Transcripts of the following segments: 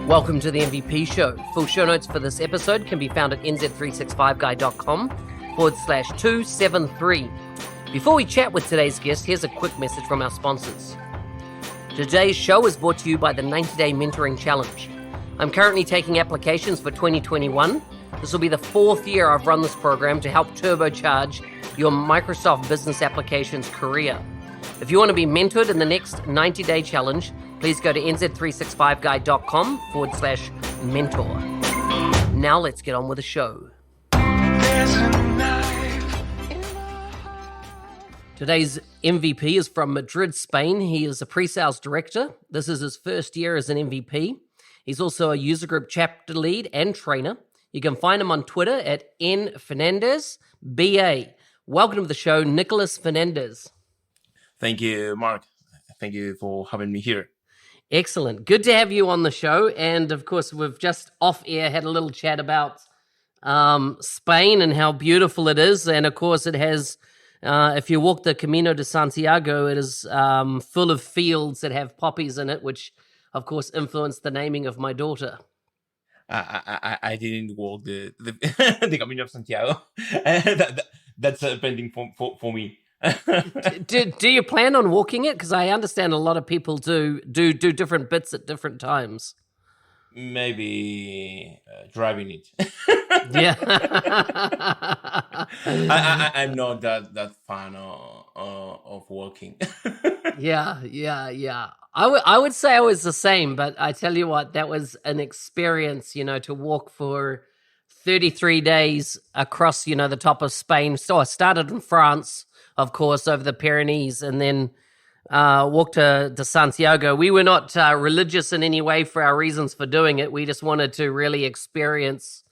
Welcome to the MVP Show. Full show notes for this episode can be found at nz365guy.com/273. Before we chat with today's guest, here's a quick message from our sponsors. Today's show is brought to you by the 90-Day Mentoring Challenge. I'm currently taking applications for 2021. This will be the fourth year I've run this program to help turbocharge your Microsoft Business Applications career. If you want to be mentored in the next 90-day challenge, please go to nz365guy.com/mentor. Now let's get on with the show. Today's MVP is from Madrid, Spain. He is a pre-sales director. This is his first year as an MVP. He's also a user group chapter lead and trainer. You can find him on Twitter at nfernandezba. Welcome to the show, Nicolas Fernandez. Thank you, Mark. Thank you for having me here. Excellent. Good to have you on the show. And of course, we've just off air had a little chat about Spain and how beautiful it is. And of course, it has, if you walk the Camino de Santiago, it is full of fields that have poppies in it, which of course influenced the naming of my daughter. I didn't walk the the Camino of Santiago. That's pending for me. do you plan on walking it? Because I understand a lot of people do different bits at different times. Maybe driving it. Yeah. I'm not that fan of walking. Yeah. I would say I was the same, but I tell you what, that was an experience, to walk for 33 days across, the top of Spain. So I started in France, of course, over the Pyrenees, and then walked to Santiago. We were not religious in any way for our reasons for doing it. We just wanted to really experience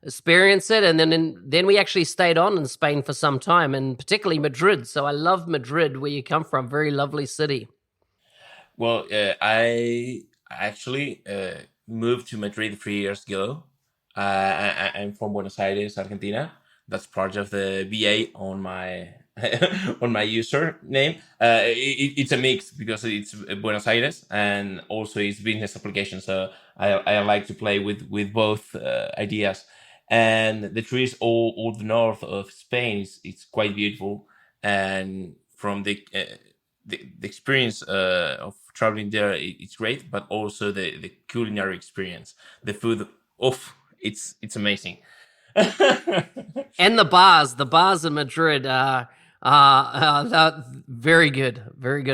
it, and then we actually stayed on in Spain for some time, and particularly Madrid. So I love Madrid, where you come from. Very lovely city. Well, I actually moved to Madrid 3 years ago. I'm from Buenos Aires, Argentina. That's part of the BA on my on my username. It's a mix because it's Buenos Aires and also it's business application. So I like to play with both ideas. And the trees all the north of Spain it's quite beautiful. And from the experience of traveling there, it's great. But also the culinary experience, the food. It's amazing. And the bars in Madrid are very good.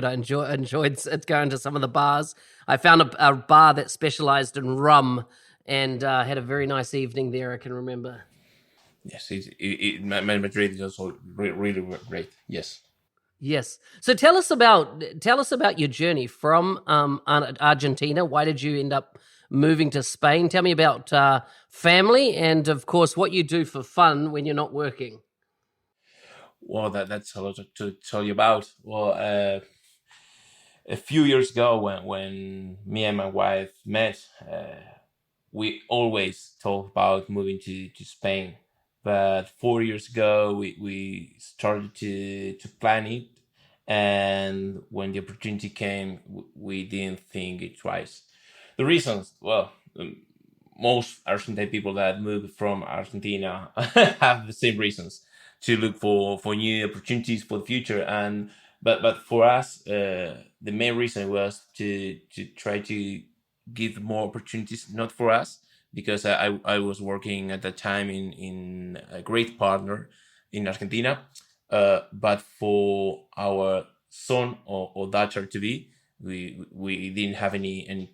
I enjoyed going to some of the bars. I found a bar that specialized in rum and had a very nice evening there, I can remember. Yes, Madrid is also really great. Yes. So tell us about your journey from Argentina. Why did you end up moving to Spain? Tell me about family and, of course, what you do for fun when you're not working. Well, that's a lot to tell you about. Well, a few years ago, when me and my wife met, we always talked about moving to Spain. But 4 years ago, we started to plan it. And when the opportunity came, we didn't think it twice. The reasons, well, most Argentine people that move from Argentina have the same reasons to look for new opportunities for the future. But for us, the main reason was to try to give more opportunities, not for us, because I was working at that time in a great partner in Argentina, but for our son or daughter to be, we didn't have any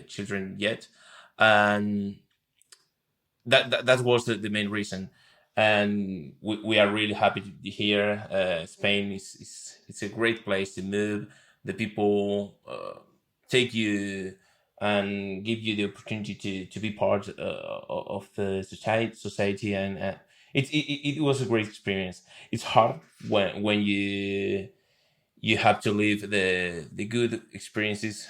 children yet, and that was the main reason. And we are really happy to be here. Spain it's a great place to move. The people take you and give you the opportunity to be part of the society, and it was a great experience. It's hard when you have to live the good experiences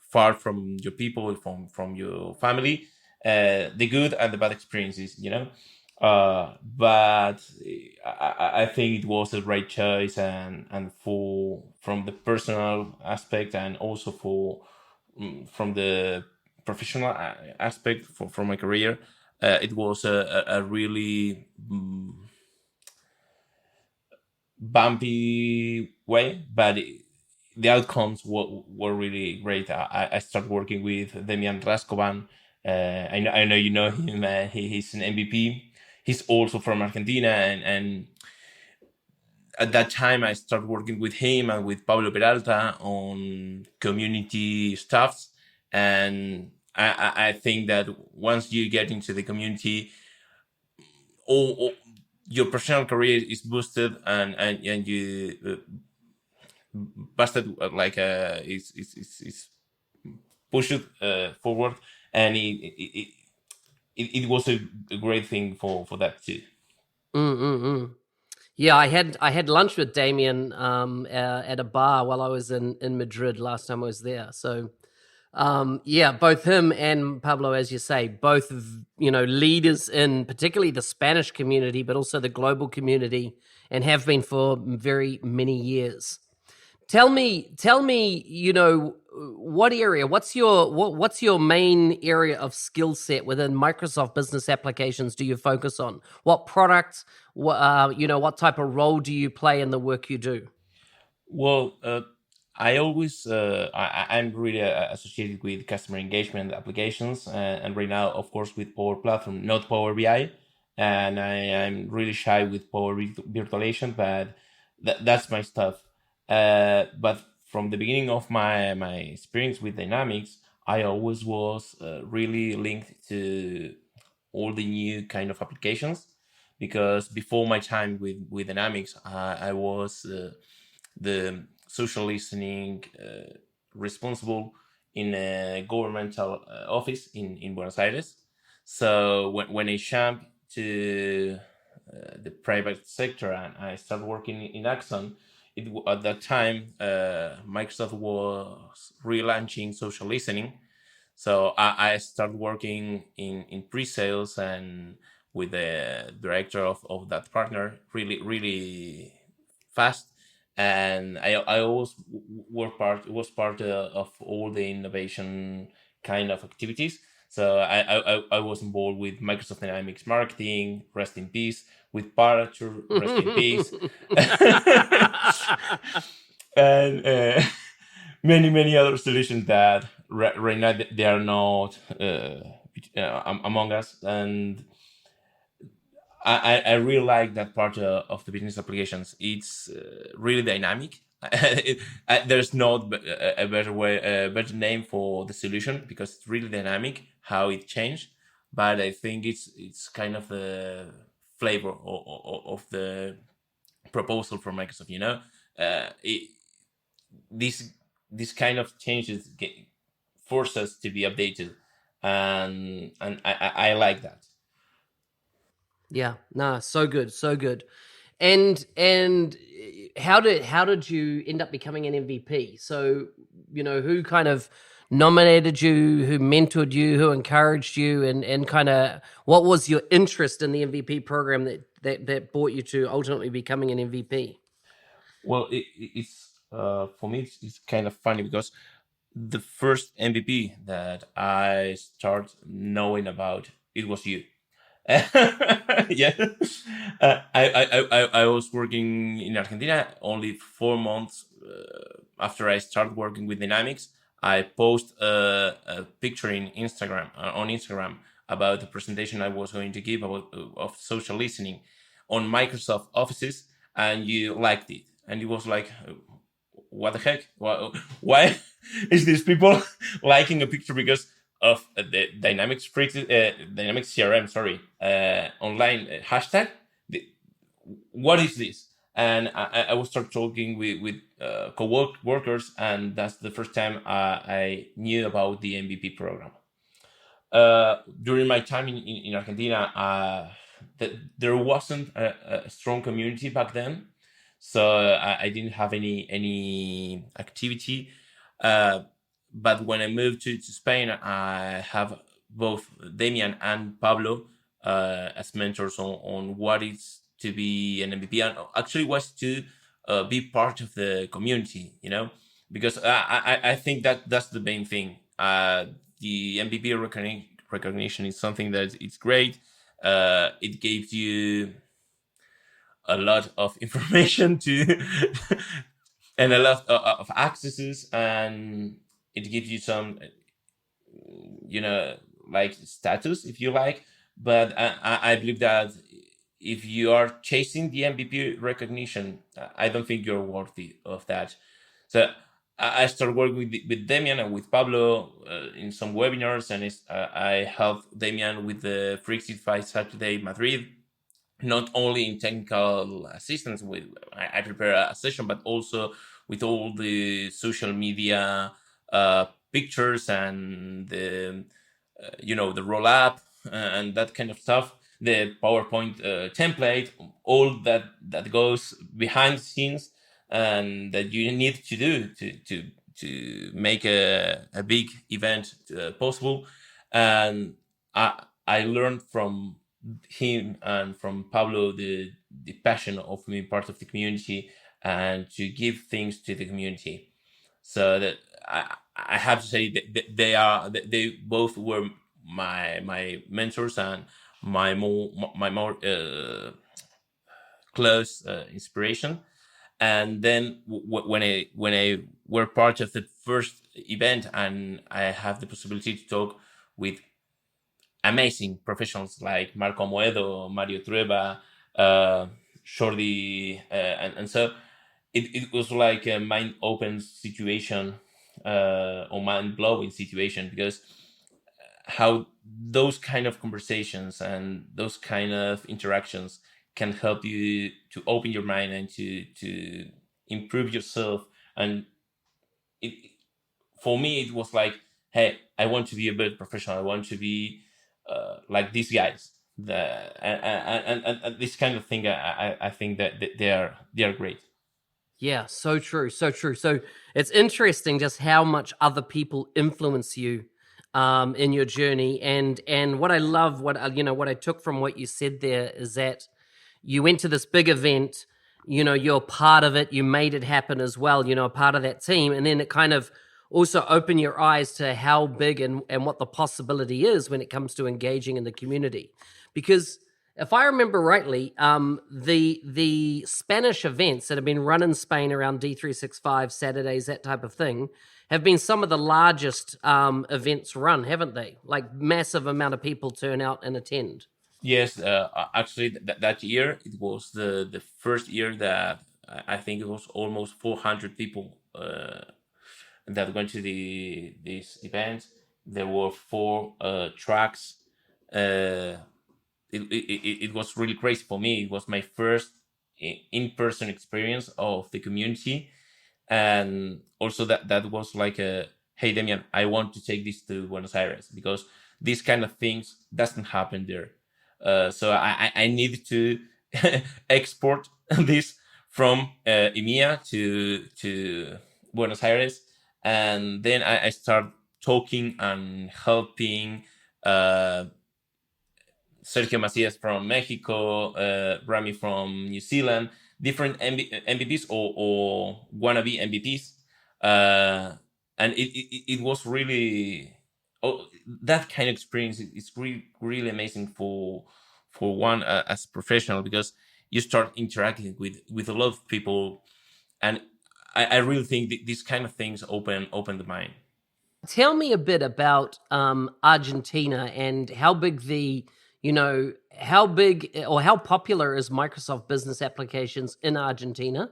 far from your people, from your family, the good and the bad experiences, but I think it was the right choice, and from the personal aspect, and also from the professional aspect for my career, it was a really bumpy way, but the outcomes were really great. I started working with Demian Rascovan. I know you know him. He's an MVP. He's also from Argentina, and at that time I started working with him and with Pablo Peralta on community stuffs. And I think that once you get into the community, all your professional career is boosted, and you busted is pushed forward, and it was a great thing for that too. Yeah, I had lunch with Damien at a bar while I was in Madrid last time I was there. So yeah, both him and Pablo, as you say, both leaders in particularly the Spanish community, but also the global community, and have been for very many years. Tell me, what area? What's your main area of skill set within Microsoft Business Applications? Do you focus on what product? What type of role do you play in the work you do? Well, I always I'm really associated with customer engagement applications, and right now, of course, with Power Platform, not Power BI, and I'm really shy with Power Virtualization, but that's my stuff. But from the beginning of my experience with Dynamics, I always was really linked to all the new kind of applications, because before my time with Dynamics, I was the social listening responsible in a governmental office in Buenos Aires. So when I jumped to the private sector and I started working in Axon, at that time Microsoft was relaunching social listening. So I started working in pre-sales and with the director of that partner really fast. And I always was part of all the innovation kind of activities. So I was involved with Microsoft Dynamics marketing, rest in peace, with Parature, rest in peace, and many other solutions that right now they are not among us. And I really like that part of the business applications. It's really dynamic. There's not a better way, a better name for the solution, because it's really dynamic how it changed. But I think it's kind of the flavor of the proposal from Microsoft. This this kind of changes force us to be updated, and I like that. Yeah, nah, so good, so good. And how did you end up becoming an MVP? So, who kind of nominated you, who mentored you, who encouraged you, and kind of what was your interest in the MVP program that brought you to ultimately becoming an MVP? Well, it's for me it's kind of funny, because the first MVP that I start knowing about, it was you. Yeah. I was working in Argentina only 4 months after I started working with Dynamics. I post a picture in Instagram on Instagram about the presentation I was going to give about of social listening on Microsoft Offices, and you liked it, and it was like, what the heck? Why is these people liking a picture because of the Dynamics CRM, sorry, online hashtag? What is this? And I will start talking with co-workers, and that's the first time I knew about the MVP program. During my time in Argentina, there wasn't a strong community back then, so I didn't have any activity. Uh, but when I moved to Spain, I have both Damian and Pablo as mentors on what is to be an MVP, and actually was to be part of the community, because I think that that's the main thing. the MVP recognition is something that it's great. It gives you a lot of information to and a lot of accesses, and it gives you some, like status, if you like. But I believe that if you are chasing the MVP recognition, I don't think you're worthy of that. So I started working with Damian and with Pablo in some webinars, and I helped Damian with the 365 Saturday Madrid, not only in technical assistance. I prepare a session, but also with all the social media pictures and the roll up and that kind of stuff, the PowerPoint template, all that goes behind the scenes, and that you need to do to make a big event possible. And I learned from him and from Pablo the passion of being part of the community and to give things to the community. So that I have to say that they both were my mentors and my more close inspiration. And then when I were part of the first event, and I have the possibility to talk with amazing professionals like Marco Moedo, Mario Trueba, Jordi, and so it was like a mind open situation, or mind blowing situation, because how those kind of conversations and those kind of interactions can help you to open your mind and to improve yourself. And for me, it was like, hey, I want to be a better professional. I want to be like these guys. And this kind of thing, I think that they are great. Yeah, so true, so true. So it's interesting just how much other people influence you in your journey. And what I love, what I took from what you said there is that you went to this big event. You're part of it. You made it happen as well. A part of that team, and then it kind of also opened your eyes to how big and what the possibility is when it comes to engaging in the community, because if I remember rightly, the Spanish events that have been run in Spain around D365 Saturdays, that type of thing, have been some of the largest events run, haven't they? Like massive amount of people turn out and attend. Yes, actually, that year it was the first year that I think it was almost 400 people that went to this event. There were four tracks. Uh, it was really crazy for me. It was my first in-person experience of the community, and also that was like a, hey Damian, I want to take this to Buenos Aires, because these kind of things doesn't happen there. So I need to export this from EMEA to Buenos Aires, and then I start talking and helping Sergio Macias from Mexico, Rami from New Zealand, different MVPs or wannabe MVPs. And it was really, that kind of experience is really, really amazing for one as a professional, because you start interacting with a lot of people. And I really think these kind of things open the mind. Tell me a bit about Argentina and how big how big or how popular is Microsoft Business Applications in Argentina,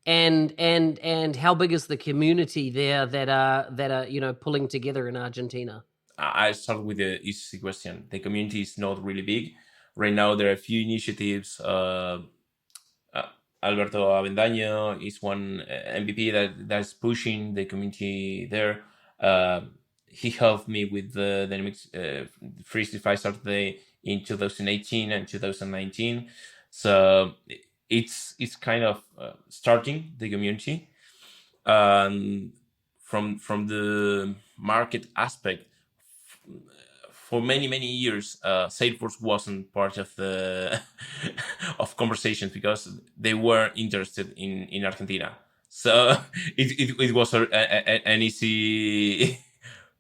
and how big is the community there that are pulling together in Argentina? I start with the easy question. The community is not really big right now. There are a few initiatives. Alberto Avendaño is one MVP that's pushing the community there. He helped me with the Dynamics 365 Saturday in 2018 and 2019. So it's kind of starting the community. From the market aspect, for many years, Salesforce wasn't part of the of conversations, because they were interested in Argentina. So it was an easy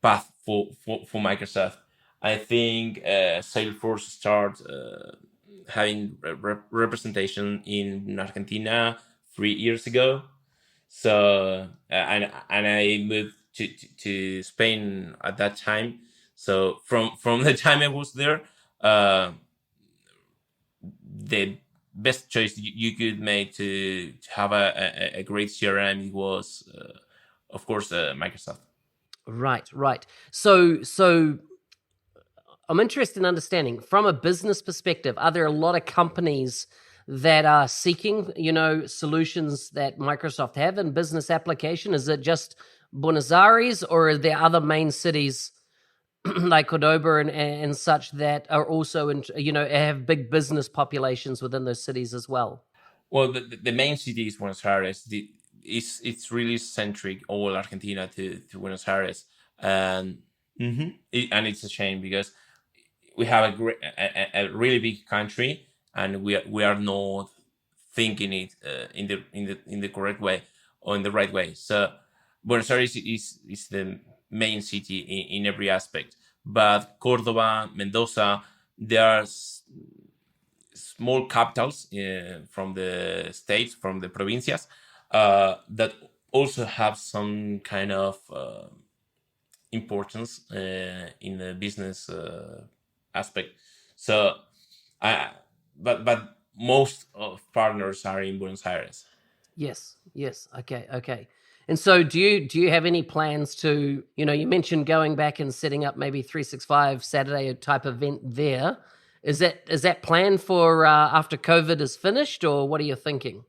path for Microsoft. I think Salesforce started having representation in Argentina 3 years ago. So and I moved to Spain at that time. So from the time I was there, uh, the best choice you could make to have a great CRM was, of course, Microsoft. Right. So I'm interested in understanding from a business perspective, are there a lot of companies that are seeking, solutions that Microsoft have in business application? Is it just Buenos Aires, or are there other main cities like Cordoba and such that are also, have big business populations within those cities as well? Well, the main city is Buenos Aires. It's really centric all Argentina to Buenos Aires, and and it's a shame because we have a really big country, and we are not thinking it in the correct way or in the right way. So Buenos Aires is the main city in every aspect, but Cordoba, Mendoza, there are small capitals from the states, from the provincias, that also have some kind of importance in the business aspect. So, but most of partners are in Buenos Aires. Yes. Okay. And so do you have any plans to, you mentioned going back and setting up maybe 365 Saturday type event there. Is that planned for after COVID is finished, or what are you thinking?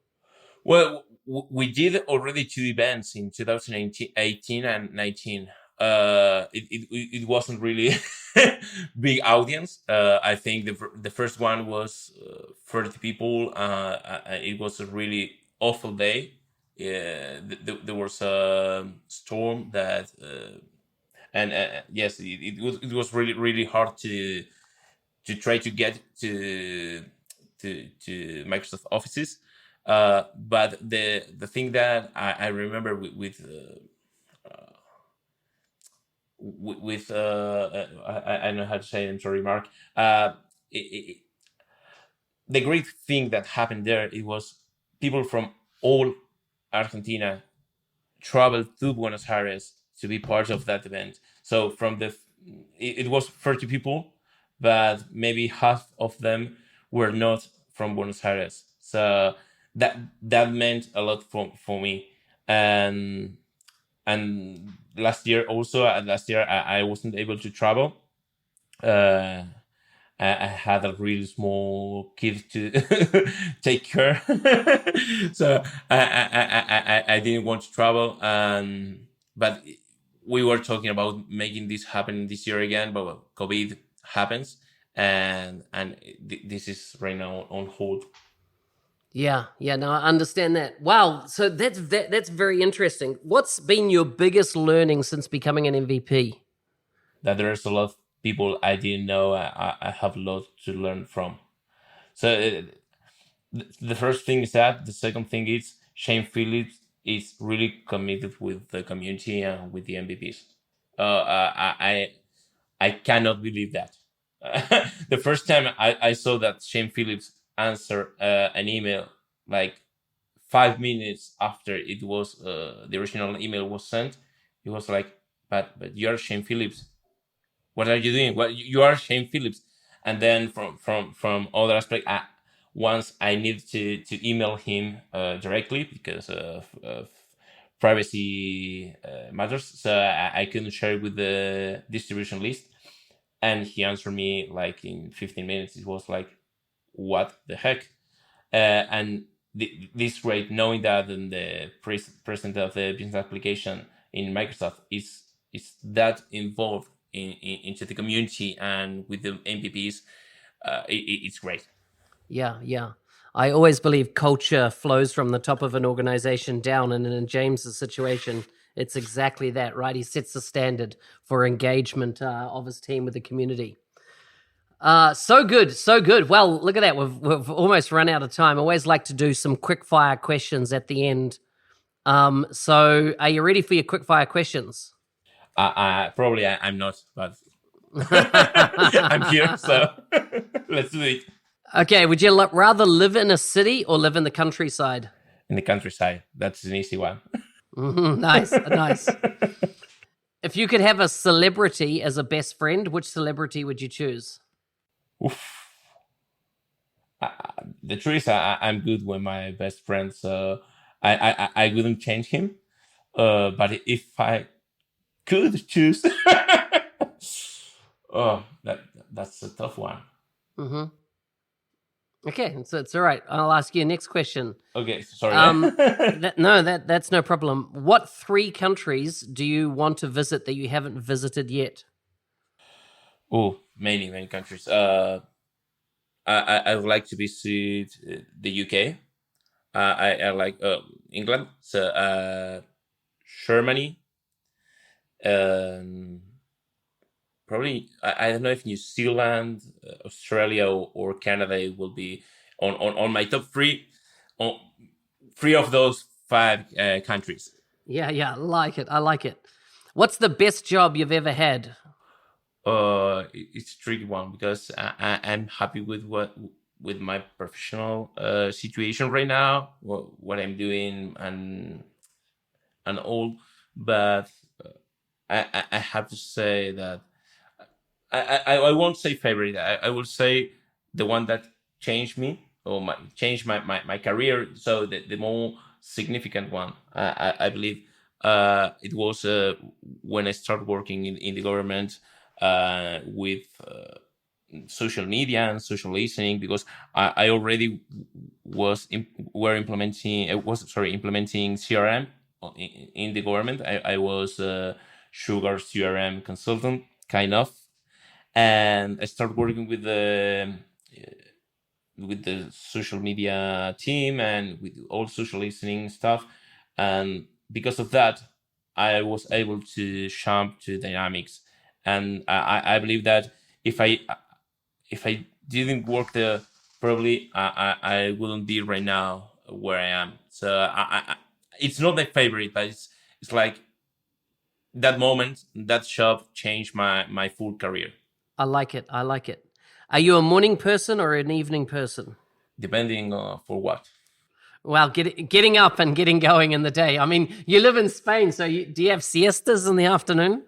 Well, we did already 2 events in 2018 and 19. It wasn't really big audience. I think the first one was 30 people. It was a really awful day. There was a storm that, and yes, it was really really hard to try to get to Microsoft offices. But the thing that I remember with I don't know how to say it, I'm sorry, Mark. The great thing that happened there, it was people from all Argentina traveled to Buenos Aires to be part of that event. So it was 30 people, but maybe half of them were not from Buenos Aires. So that meant a lot for me. And last year also, I wasn't able to travel. I had a really small kid to take care, so I didn't want to travel. But we were talking about making this happen this year again, but well, COVID happens, and this is right now on hold. Yeah, no, I understand that. Wow, so that's very interesting. What's been your biggest learning since becoming an MVP? That there's a lot of people I didn't know. I have a lot to learn from. So the first thing is that. The second thing is Shane Phillips is really committed with the community and with the MVPs. I cannot believe that. The first time I saw that Shane Phillips answered an email like 5 minutes after it was the original email was sent, he was like, "But you're Shane Phillips. What are you doing? Well, you are Shane Phillips." And then from other aspect, once I need to email him directly because of privacy matters, so I couldn't share it with the distribution list. And he answered me like in 15 minutes. It was like, what the heck? And this great knowing that the president of the business application in Microsoft is that involved into the community and with the MVPs, it's great. Yeah. I always believe culture flows from the top of an organization down, and in James's situation, it's exactly that, right? He sets the standard for engagement of his team with the community. So good. Well, look at that. We've almost run out of time. I always like to do some quick fire questions at the end. So are you ready for your quick fire questions? I'm not, but I'm here, so let's do it. Okay, would you rather live in a city or live in the countryside? In the countryside, that's an easy one. Nice, nice. If you could have a celebrity as a best friend, which celebrity would you choose? Oof. The truth is, I'm good with my best friend, so I wouldn't change him. But if I could choose, oh, that's a tough one. Mm-hmm. Okay, so it's all right. I'll ask you a next question. Okay, sorry. That's no problem. What 3 countries do you want to visit that you haven't visited yet? Oh, many countries. I would like to visit the UK. I like England, so Germany, probably I don't know if New Zealand, Australia, or Canada will be on my top 3. On 3 of those 5 countries. Yeah, I like it. I like it. What's the best job you've ever had? It's a tricky one because I'm happy with my professional situation right now, what I'm doing and all, but I have to say that I won't say favorite. I will say the one that changed me or changed my career. So the more significant one, I believe, it was when I started working in the government with social media and social listening, because I already were implementing implementing CRM in the government. I was Sugar CRM consultant, kind of, and I started working with the social media team and with all social listening stuff, and because of that, I was able to jump to Dynamics, and I believe that if I didn't work there, probably I wouldn't be right now where I am. So it's not my favorite, but it's like that moment, that job changed my full career. I like it. I like it. Are you a morning person or an evening person? Depending for what. Well, getting up and getting going in the day. I mean, you live in Spain, so do you have siestas in the afternoon?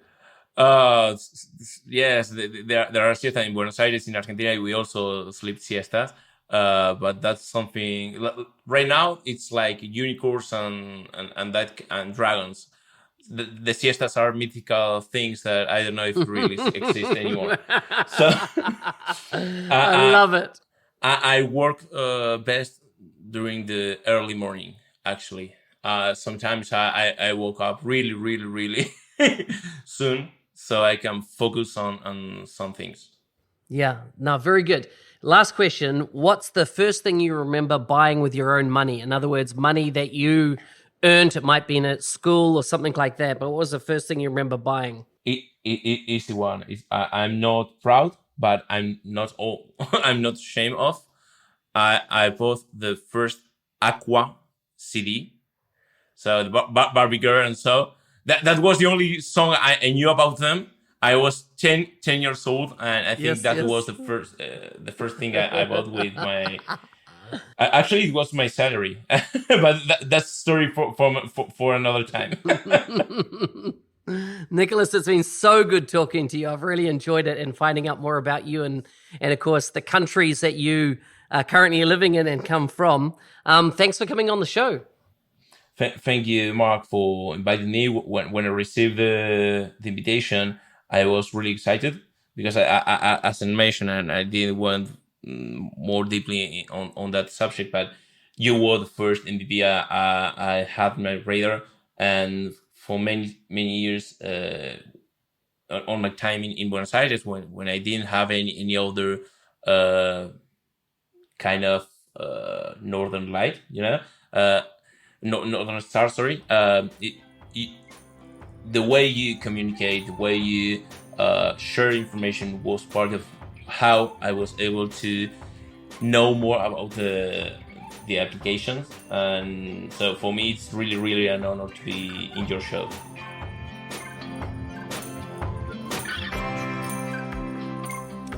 Yes, there are siestas in Buenos Aires. In Argentina, we also sleep siestas. But that's something right now. It's like unicorns and dragons. The siestas are mythical things that I don't know if really exist anymore. So I love it. I work best during the early morning. Actually, sometimes I woke up really soon, so I can focus on some things. Yeah, no, very good. Last question. What's the first thing you remember buying with your own money? In other words, money that you earned. It might be in a school or something like that. But what was the first thing you remember buying? Easy one. I'm not proud, but I'm not all. I'm not ashamed of. I bought the first Aqua CD, so the Barbie Girl, and so that was the only song I knew about them. I was 10 years old, and I think that was the first thing I bought with my. Actually, it was my salary, but that's a story for another time. Nicolas, it's been so good talking to you. I've really enjoyed it and finding out more about you and of course, the countries that you are currently living in and come from. Thanks for coming on the show. Thank you, Mark, for inviting me. When I received the invitation, I was really excited because I as I mentioned, and I didn't want more deeply on that subject, but you were the first MVP I had on my radar, and for many years on my time in Buenos Aires, when I didn't have any other kind of northern light, northern star. Sorry, the way you communicate, the way you share information was part of how I was able to know more about the applications, and so for me it's really an honor to be in your show.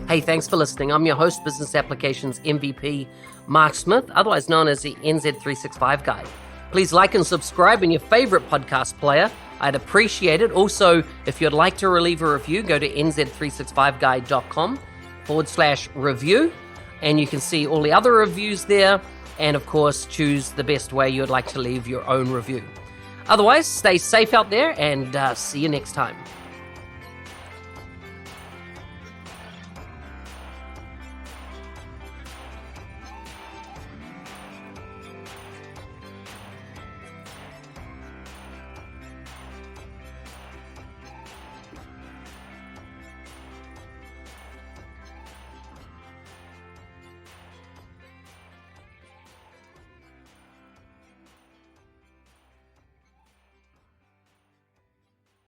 Hey, thanks for listening. I'm your host, Business Applications MVP, Mark Smith, otherwise known as the NZ365 Guy. Please like and subscribe in your favorite podcast player. I'd appreciate it. Also, if you'd like to leave a review, go to nz365guy.com/review, and you can see all the other reviews there. And of course, choose the best way you'd like to leave your own review. Otherwise, stay safe out there and see you next time.